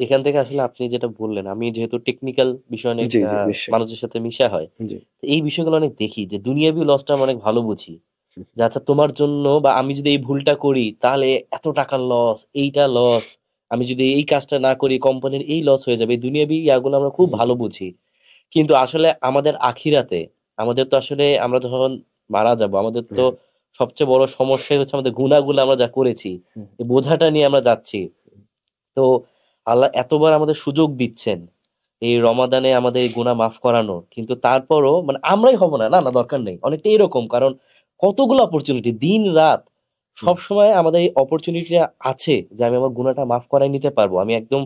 এখান থেকে আসলে আপনি যেটা বললেন, আমি যেহেতু টেকনিক্যাল বিষয় অনেক জি, জি, নিশ্চয়ই। মানুষের সাথে মিশা হয়, জি। তো এই বিষয়গুলো অনেক দেখি যে দুনিয়াবি লসটা আমি অনেক ভালো বুঝি। হুম, যে আচ্ছা তোমার জন্য বা আমি যদি এই ভুলটা করি তাহলে এত টাকার লস, এইটা লস, আমি যদি এই কাজটা না করি কোম্পানির এই লস হয়ে যাবে, এই দুনিয়াবি ইয়াগুলো আমরা খুব হুম, ভালো বুঝি। কিন্তু আসলে আমাদের আখিরাতে, আমাদের তো আসলে আমরা যখন মারা যাব, আমাদের তো হুম, সবচেয়ে বড় সমস্যাই হচ্ছে আমাদের গুনাহগুলো আমরা যা করেছি, হুম, এই বোঝাটা নিয়ে আমরা যাচ্ছি। তো আল্লাহ এতবার আমাদের সুযোগ দিচ্ছেন এই রমাদানে আমাদের এই গুনাহ মাফ করানো, কিন্তু তারপরও মানে আমরাই হব না, না না দরকার নেই, অনেকটা এরকম। কারণ কতগুলো অপরচুনিটি দিন রাত হুম। সব সময় আমাদের এই অপরচুনিটি আছে যে আমি আমার গুনাহটা মাফ করাই নিতে পারবো, আমি একদম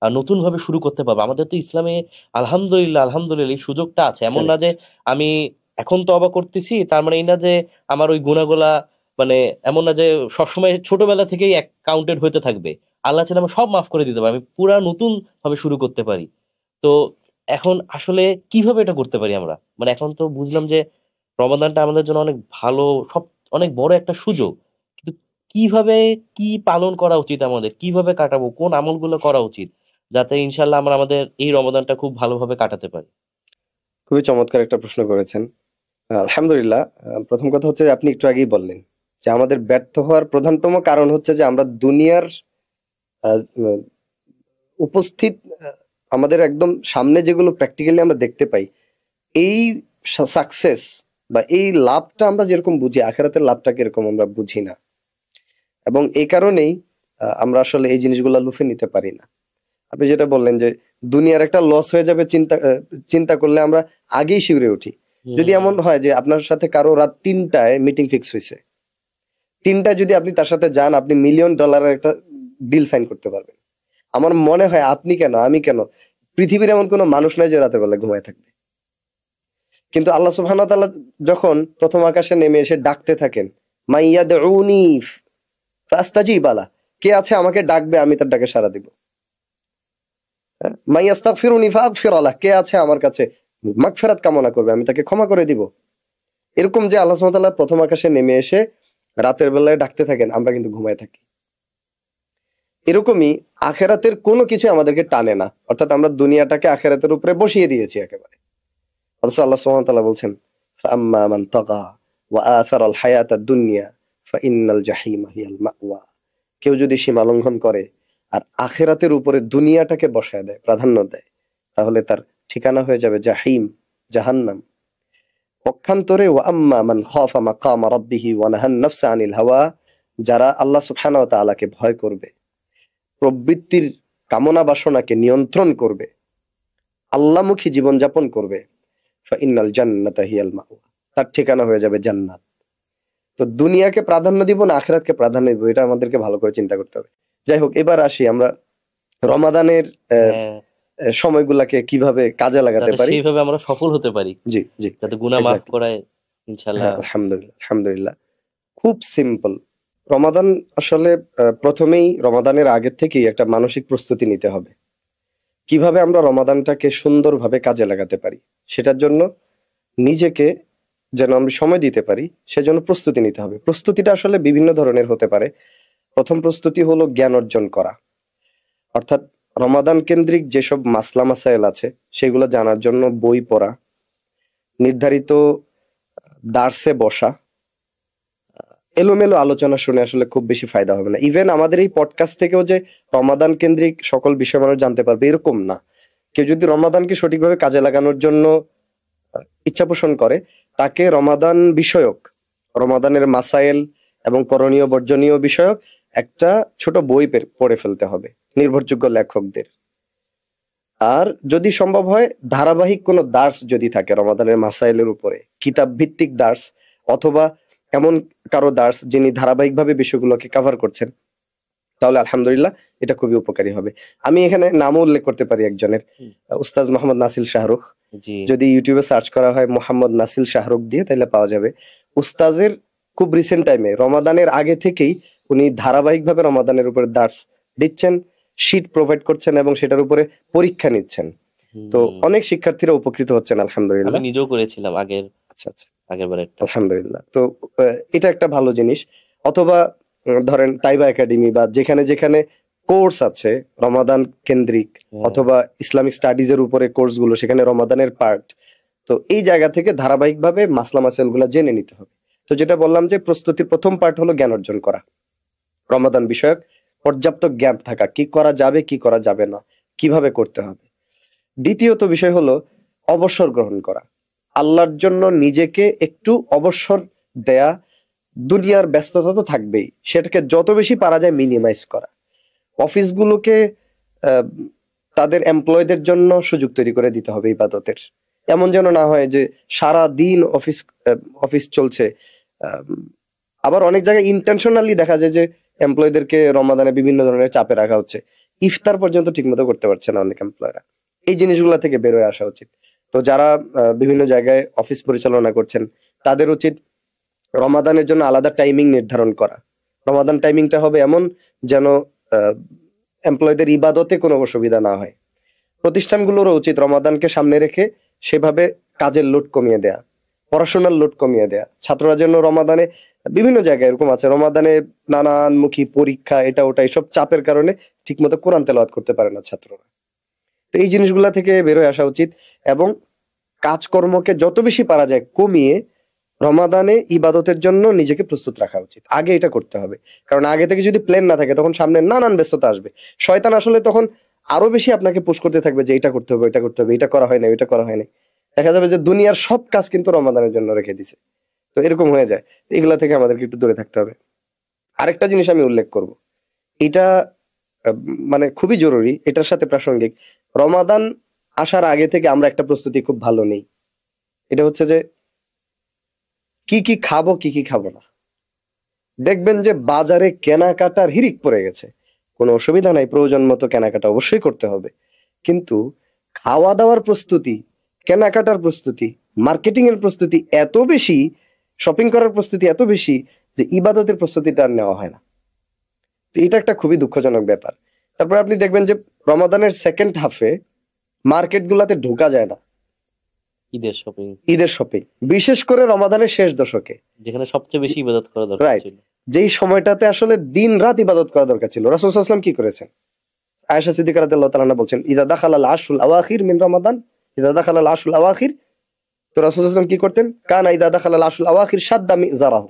নতুন ভাবে শুরু করতে পারবো। আমাদের তো ইসলামে আলহামদুলিল্লাহ আলহামদুলিল্লাহ এই সুযোগটা আছে। এমন না কারেক্ট। যে আমি এখন তওবা করতেছি তার মানে এই না যে আমার ওই গুনাহগুলা মানে, এমন না যে সবসময় ছোটবেলা থেকেই এক কাউন্টেড হতে থাকবে। আল্লাহ চাইলে আমার সব মাফ করে দিতে পারে, আমি পুরা নতুন ভাবে শুরু করতে পারি। তো এখন আসলে কিভাবে এটা করতে পারি আমরা, মানে এখন তো বুঝলাম যে রমাদানটা আমাদের জন্য অনেক ভালো, সব অনেক বড় একটা সুযোগ। কিন্তু কিভাবে, কি পালন করা উচিত, আমাদের কিভাবে কাটাবো, কোন আমলগুলো করা উচিত যাতে ইনশাল্লাহ আমরা আমাদের এই রমাদানটা খুব ভালোভাবে কাটাতে পারি? খুবই চমৎকার একটা প্রশ্ন করেছেন। আলহামদুলিল্লাহ। প্রথম কথা হচ্ছে যে আপনি একটু আগেই বললেন যে আমাদের ব্যর্থ হওয়ার প্রধানতম কারণ হচ্ছে যে আমরা দুনিয়ার আহ, উম, উপস্থিত আমাদের একদম সামনে যেগুলো প্র্যাকটিক্যালি আমরা দেখতে পাই, এই সাকসেস বা এই লাভটা আমরা যেরকম বুঝি, আখেরাতের লাভটা কিরকম আমরা বুঝি না। এবং এই কারণেই আমরা আসলে এই জিনিসগুলো লুফে নিতে পারি না। আপনি যেটা বললেন যে দুনিয়ার একটা লস হয়ে যাবে চিন্তা করলে আমরা আগেই শিউরে উঠি। যদি হম। এমন হয় যে আপনার সাথে কারো রাত ৩টায় মিটিং ফিক্স হয়েছে, ৩টায় যদি আপনি তার সাথে যান, আপনি $1,000,000 একটা ডিল সাইন করতে পারবেন। আমার মনে হয় আপনি কেন, আমি কেন, পৃথিবীর এমন কোনো মানুষ নাই যে রাতের বেলা ঘুমায় থাকবে। কিন্তু আল্লাহ সুবহানাহু ওয়া তাআলা যখন প্রথম আকাশে নেমে এসে ডাকতে থাকেন, মাইয়াদউনি ফাস্তাজিব আলা, কে আছে আমাকে ডাকবে আমি তার ডাকে সাড়া দিব। মাইয়াস্তাগফিরুনি ফাগফির আলাহ, কে আছে আমার কাছে মাগফিরাত কামনা করবে আমি তাকে ক্ষমা করে দিব। এরকম যে আল্লাহ সুবহানাহু ওয়া তাআলা প্রথম আকাশে নেমে এসে রাতের বেলায় ডাকতে থাকেন, আমরা কিন্তু ঘুমায় থাকি। এরকমই আখেরাতের কোনো কিছু আমাদেরকে টানে না, অর্থাৎ আমরা দুনিয়াটাকে আখেরাতের উপরে বসিয়ে দিয়েছি একেবারে। অথচ আল্লাহ সুবহানাহু ওয়া তাআলা বলছেন, ফাআম্মা মান তাগা ওয়া আথারাল হায়াতাদ দুনিয়া ফাইন্নাল জাহিমা হিয়াল মাওয়া। কেউ যদি সীমা লঙ্ঘন করে আর আখেরাতের উপরে দুনিয়াটাকে বসায় দেয়, প্রাধান্য দেয়, তাহলে তার ঠিকানা হয়ে যাবে জাহিম, জাহান্নাম। পক্ষান্তরে ওয়া আম্মা মান খাফা মাকামা রাব্বিহি ওয়া নাহান নাফসা আনিল হাওয়া, যারা আল্লাহ সুবহানাহু ওয়া তাআলাকে ভয় করবে, প্রবৃত্তির কামনা বাসনাকে নিয়ন্ত্রণ করবে, আল্লাহমুখী জীবনযাপন করবে, ফাইন্নাল জান্নাতা হিয়াল মাওয়া, তার ঠিকানা হয়ে যাবে জান্নাত। তো দুনিয়াকে প্রাধান্য দিব না আখিরাতকে প্রাধান্য দিব, এটা আমাদেরকে ভালো করে চিন্তা করতে হবে। যাই হোক, এবার আসি আমরা রমাদানের হ্যাঁ, সময়গুলাকে কিভাবে কাজে লাগাতে যাতে পারি। সেইভাবে আমরা সফল হতে পারি, জি, জি, যাতে গুনাহ মাফ এক্স্যাক্টলি। করায় ইনশাল্লাহ। হ্যাঁ, আলহামদুলিল্লাহ, আলহামদুলিল্লাহ। খুব সিম্পল। রমাদান আসলে প্রথমেই রমাদানের আগের থেকেই একটা মানসিক প্রস্তুতি নিতে হবে। কিভাবে আমরা রমাদানটাকে সুন্দরভাবে কাজে লাগাতে পারি, সেটার জন্য নিজেকে যেন আমরা সময় দিতে পারি, সেজন্য প্রস্তুতি নিতে হবে। প্রস্তুতিটা আসলে বিভিন্ন ধরনের হতে পারে। প্রথম প্রস্তুতি হলো জ্ঞান অর্জন করা, অর্থাৎ রমাদান কেন্দ্রিক যেসব মাসলা মাসাইল আছে সেগুলো জানার জন্য বই পড়া, নির্ধারিত দার্সে বসা। এলোমেলো আলোচনা শুনে আসলে খুব বেশি ফায়দা হবে না। ইভেন আমাদের এই পডকাস্ট থেকেও যে রমাদান কেন্দ্রিক সকল বিষয় মানুষ জানতে পারবে এরকম না। কেউ যদি রমাদানকে সঠিকভাবে কাজে লাগানোর জন্য ইচ্ছা পোষণ করে, তাকে রমাদান বিষয়ক, রমাদানের মাসাইল এবং করণীয় বর্জনীয় বিষয়ক একটা ছোট বই পড়ে ফেলতে হবে নির্ভরযোগ্য লেখকদের। আর যদি সম্ভব হয় ধারাবাহিক কোনো দার্স যদি থাকে রমাদানের মাসাইলের উপরে, কিতাব ভিত্তিক দার্স, অথবা এমন কারো দার্স যিনি ধারাবাহিকভাবে বিষয়গুলোকে কভার করছেন, তাহলে আলহামদুলিল্লাহ এটা খুবই উপকারী হবে। আমি এখানে নামও উল্লেখ করতে পারি একজনের, হুম, উস্তাজ মোহাম্মদ নাসিল শাহরুখ। জি। যদি ইউটিউবে সার্চ করা হয় মোহাম্মদ নাসিল শাহরুখ দিয়ে, তাহলে পাওয়া যাবে। উস্তাজের খুব রিসেন্ট টাইমে রমাদানের আগে থেকেই উনি ধারাবাহিকভাবে রমাদানের উপরে দার্স দিচ্ছেন, শীট প্রোভাইড করছেন এবং সেটার উপরে পরীক্ষা নিচ্ছেন। তো হুম, অনেক শিক্ষার্থীরা উপকৃত হচ্ছেন আমি আলহামদুলিল্লাহ। নিজেও করেছিলাম আগের আচ্ছা, আচ্ছা, আগের বার একটা। আলহামদুলিল্লাহ। তো এটা একটা ভালো জিনিস। অথবা ধরেন তাইবা একাডেমি বা যেখানে যেখানে কোর্স আছে রমাদান কেন্দ্রিক অথবা ইসলামিক স্টাডিজ এর উপরে কোর্স গুলো, সেখানে রমাদানের পার্ট। তো এই জায়গা থেকে ধারাবাহিকভাবে মাসলা মাসাইল গুলা জেনে নিতে হবে। তো যেটা বললাম যে প্রস্তুতির প্রথম পার্ট হলো জ্ঞান অর্জন করা, রমাদান বিষয়ক পর্যাপ্ত জ্ঞান থাকা, কি করা যাবে কি করা যাবে না, কিভাবে করতে হবে। দ্বিতীয়ত বিষয় হলো অবসর গ্রহণ করা, আল্লাহর জন্য নিজেকে একটু অবসর দেয়া। দুনিয়ার ব্যস্ততা তো থাকবেই, সেটাকে যত বেশি পারা যায় মিনিমাইজ করা। অফিসগুলোকে তাদের এমপ্লয়ীদের জন্য সুযোগ তৈরি করে দিতে হবে ইবাদতের। এমন যেন না হয় যে সারা দিন অফিস চলছে। আবার অনেক জায়গায় ইন্টেনশনালি দেখা যায় যে এমপ্লয়ীদেরকে রমাদানে বিভিন্ন ধরনের চাপে রাখা হচ্ছে, ইফতার পর্যন্ত ঠিকমতো করতে পারছে না অনেক এমপ্লয়রা। এই জিনিসগুলো থেকে বের হয়ে আসা উচিত। তো যারা বিভিন্ন জায়গায় অফিস পরিচালনা করছেন তাদের উচিত রমাদানের জন্য আলাদা টাইমিং নির্ধারণ করা। রমাদান টাইমিংটা হবে এমন যেন এমপ্লয়ীদের ইবাদতে কোনো অসুবিধা না হয়। প্রতিষ্ঠানগুলোরও উচিত রমাদানকে সামনে রেখে সেভাবে কাজের লোড কমিয়ে দেয়া, পড়াশোনার লোড কমিয়ে দেয়া। ছাত্ররা যেন রমাদানে, বিভিন্ন জায়গায় এরকম আছে রমাদানে নানানমুখী পরীক্ষা, এটা ওটা, এইসব চাপের কারণে ঠিকমতো কোরআন তেলাওয়াত করতে পারে না ছাত্ররা। তো এই জিনিসগুলা থেকে বের হয়ে আসা উচিত এবং কাজকর্মকে যত বেশি পারা যায় কমিয়ে রমাদানে ইবাদতের জন্য নিজেকে প্রস্তুত রাখা উচিত। আগে এটা করতে হবে, কারণ আগে থেকে যদি প্ল্যান না থাকে তখন সামনে নানান ব্যস্ততা আসবে। শয়তান আসলে তখন আরো বেশি আপনাকে পুশ করতে থাকবে যে এটা করতে হবে, এটা করতে হবে, এটা করা হয় না, এটা করা হয় না। দেখা যাবে যে দুনিয়ার সব কাজ কিন্তু রমাদানের জন্য রেখে দিছে। তো এরকম হয়ে যায়, এগুলা থেকে আমাদেরকে একটু দূরে থাকতে হবে। আরেকটা জিনিস আমি উল্লেখ করব, এটা মানে খুবই জরুরি, এটার সাথে প্রাসঙ্গিক। রমাদান আসার আগে থেকে আমরা একটা প্রস্তুতি খুব ভালো নেই, এটা হচ্ছে যে কি কি খাবো কি কি খাবো না। দেখবেন যে বাজারে কেনাকাটার হিড়িক পড়ে গেছে, কোনো অসুবিধা নাই, প্রয়োজন মতো কেনাকাটা অবশ্যই করতে হবে, কিন্তু খাওয়া দাওয়ার প্রস্তুতি, কেনাকাটার প্রস্তুতি, মার্কেটিং এর প্রস্তুতি এত বেশি, শপিং করার প্রস্তুতি এত বেশি যে ইবাদতের প্রস্তুতিটা আর নেওয়া হয় না। তো এটা একটা খুবই দুঃখজনক ব্যাপার। তারপর আপনি দেখবেন যে রমাদানের সেকেন্ড হাফে মার্কেট গুলাতে ঢোকা যায় না, ঈদের শপিং, বিশেষ করে রমাদানের শেষ দশকে, যেখানে সবচেয়ে বেশি ইবাদত করা দরকার ছিল, যেই সময়টাতে আসলে দিন রাত ইবাদত করা দরকার ছিল। রাসূল সাল্লাল্লাহু আলাইহি ওয়াসাল্লাম কি করেছেন? আয়েশা সিদ্দিকা রাদিয়াল্লাহু তাআলা আনহা বলছেন, ইযা দাখালাল আশরুল আওয়াখির মিন রমাদান, ইযা দাখালাল আশরুল আওয়াখির। তো রাসূল সাল্লাল্লাহু আলাইহি ওয়াসাল্লাম কি করতেন? কানা ইযা দাখালাল আশরুল আওয়াখির শাদ্দা মিজারাহু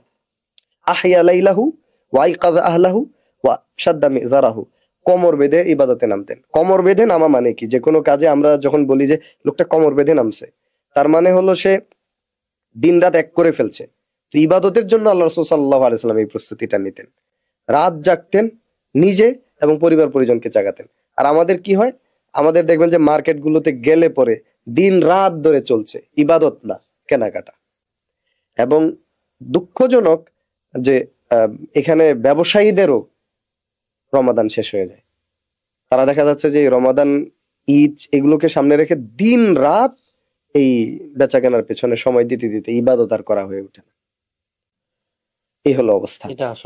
আহইয়া লাইলাহু ওয়া আইকাযা আহলাহু ওয়া শাদ্দা মিজারাহু। কোমর বেঁধে ইবাদতে নামতেন। কোমর বেঁধে নামা মানে কি? যে কোনো কাজে আমরা যখন বলি যে লোকটা কোমর বেঁধে নামছে, তার মানে হলো সে দিন রাত এক করে ফেলছে। তো ইবাদতের জন্য আল্লাহ রাসূল সাল্লাল্লাহু আলাইহি ওয়াসাল্লাম এই প্রস্তুতিটা নিতেন, রাত জাগতেন, নিজে এবং পরিবার পরিজনকে জাগাতেন। আর আমাদের কি হয়? আমাদের দেখবেন যে মার্কেট গুলোতে গেলে পরে দিন রাত ধরে চলছে ইবাদত না, কেনাকাটা। এবং দুঃখজনক যে এখানে ব্যবসায়ীদেরও রমাদান শেষ হয়ে যায়। তারা দেখা যাচ্ছে যে রমাদান, ঈদ এগুলোকে সামনে রেখে দিন রাত এই বেচা কেনার পেছনে সময় দিতে দিতে ইবাদত আর করা হয়ে ওঠে না। এই হলো অবস্থা। এটা আসলে